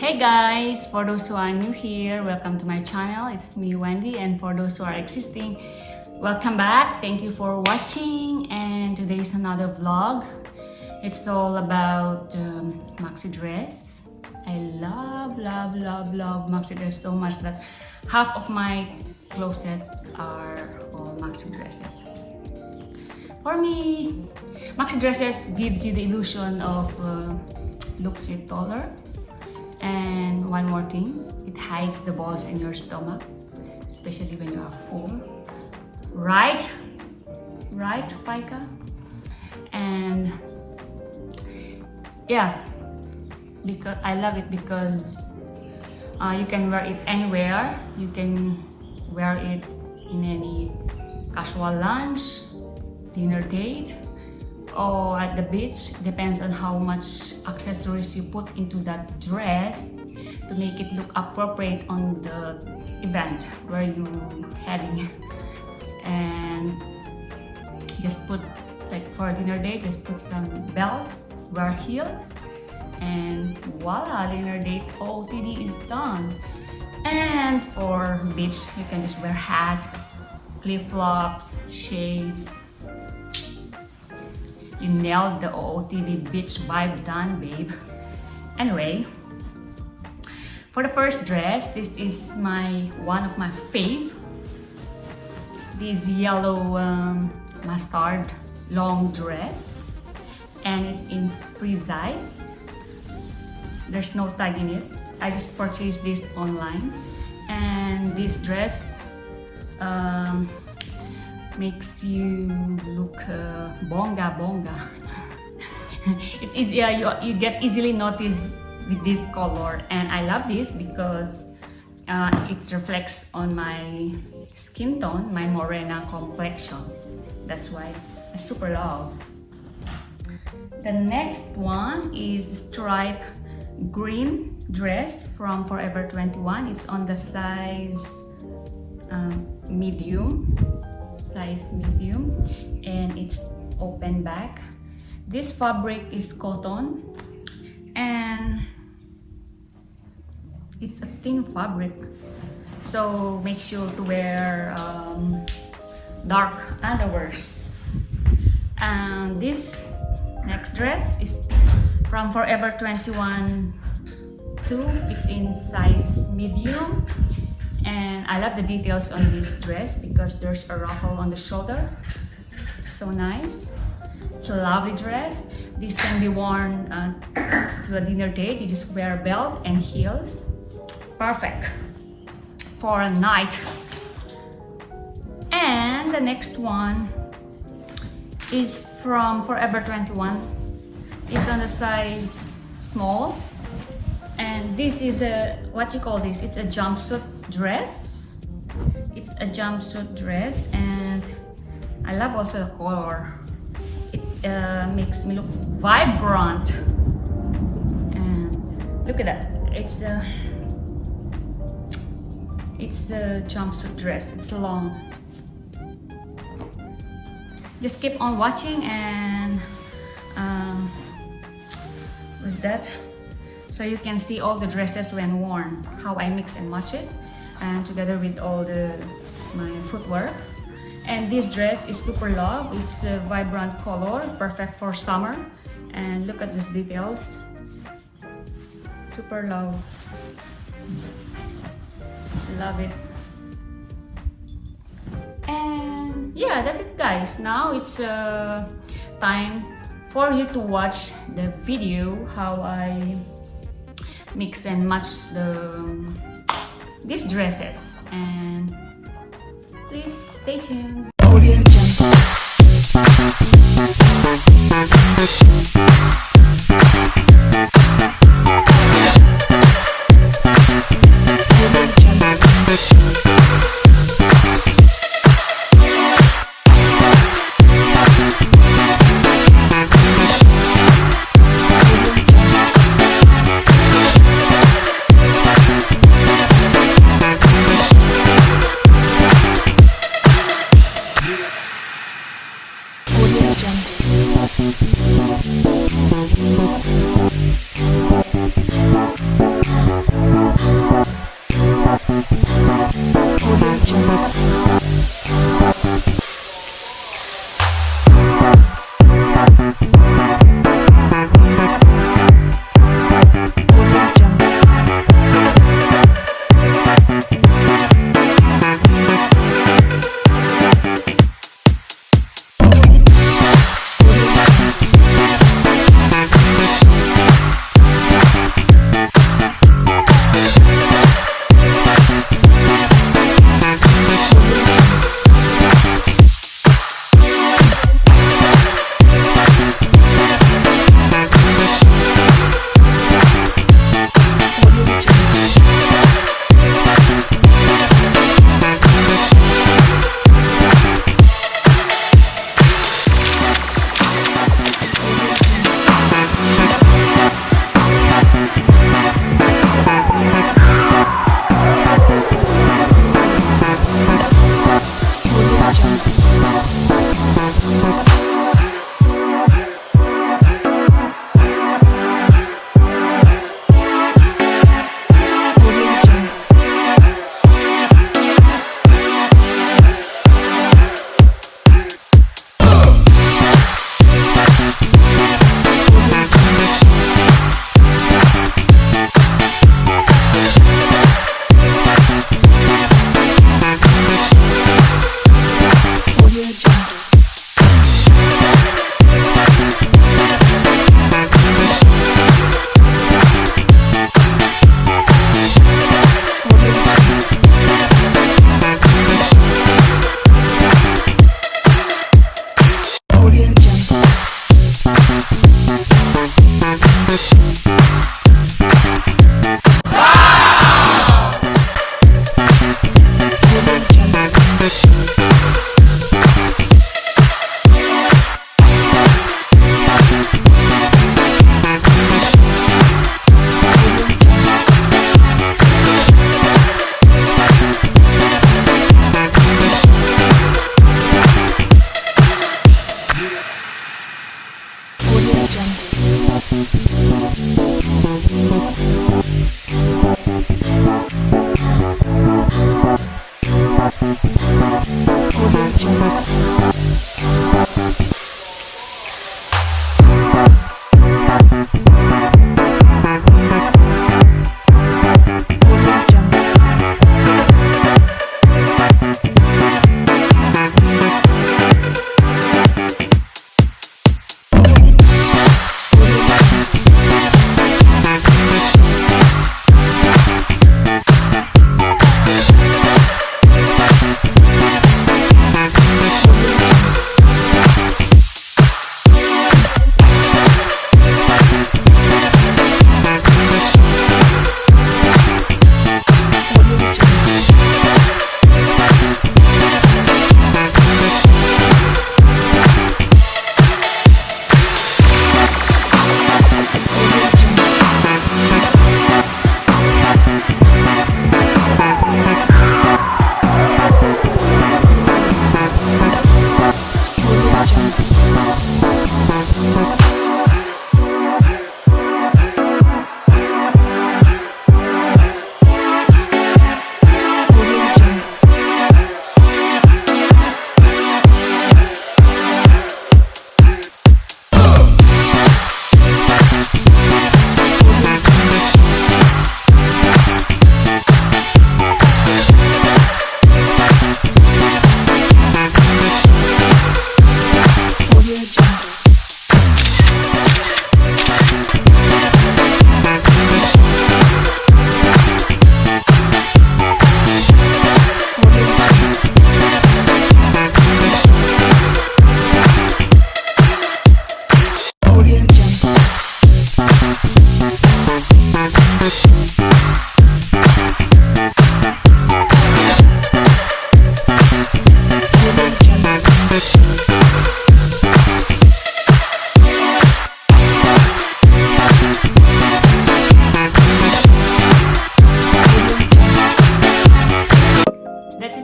Hey guys, for those who are new here, welcome to my channel. It's me, Wendy, and for those who are existing, welcome back. Thank you for watching, and today is another vlog. It's all about maxi dress. I love maxi dress so much that half of my closet are all maxi dresses. For me, maxi dresses gives you the illusion of looks you taller. And one more thing, it hides the balls in your stomach, especially when you are full. Right, Faika? And yeah, because I love it because you can wear it anywhere. You can wear it in any casual lunch, dinner date, or at the beach. Depends on how much accessories you put into that dress to make it look appropriate on the event where you heading. And just put, like for dinner date, just put some belt, wear heels, and voila, dinner date OOTD is done. And for beach, you can just wear hat, flip-flops, shades. You nailed the OOTD beach vibe done, babe. Anyway, for the first dress, this is one of my fave. This yellow mustard long dress, and it's in free size. There's no tag in it. I just purchased this online, and this dress makes you look bonga. It's easy, you get easily noticed with this color, and I love this because it reflects on my skin tone, my morena complexion. That's why I super love. The next one is striped green dress from Forever 21. It's on the size medium, and it's open back. This fabric is cotton, and it's a thin fabric, so make sure to wear dark underwears. And this next dress is from Forever 21 too. It's in size medium, and I love the details on this dress because there's a ruffle on the shoulder. So nice. It's a lovely dress. This can be worn to a dinner date. You just wear a belt and heels. Perfect for a night. And the next one is from Forever 21. It's on the size small, and this is a, what you call this? It's a jumpsuit dress. It's a jumpsuit dress, and I love also the color. It makes me look vibrant. And look at that. It's the jumpsuit dress. It's long. Just keep on watching, and with that, so you can see all the dresses when worn, how I mix and match it, and together with all my footwear. And this dress is super love. It's a vibrant color, perfect for summer. And look at these details. Super love. Love it. And yeah, that's it, guys. Now it's time for you to watch the video how I mix and match these dresses. And please stay tuned.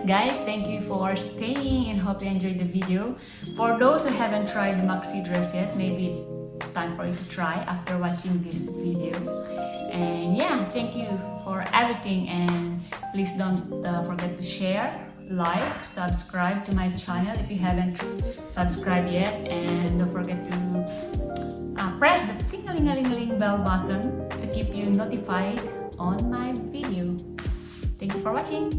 Guys, thank you for staying and hope you enjoyed the video. For those who haven't tried the Maxi dress yet, maybe it's time for you to try after watching this video. And yeah, thank you for everything, and please don't forget to share, like, subscribe to my channel if you haven't subscribed yet, and don't forget to press the ting-a-ling-a-ling-a-ling bell button to keep you notified on my video. Thank you for watching.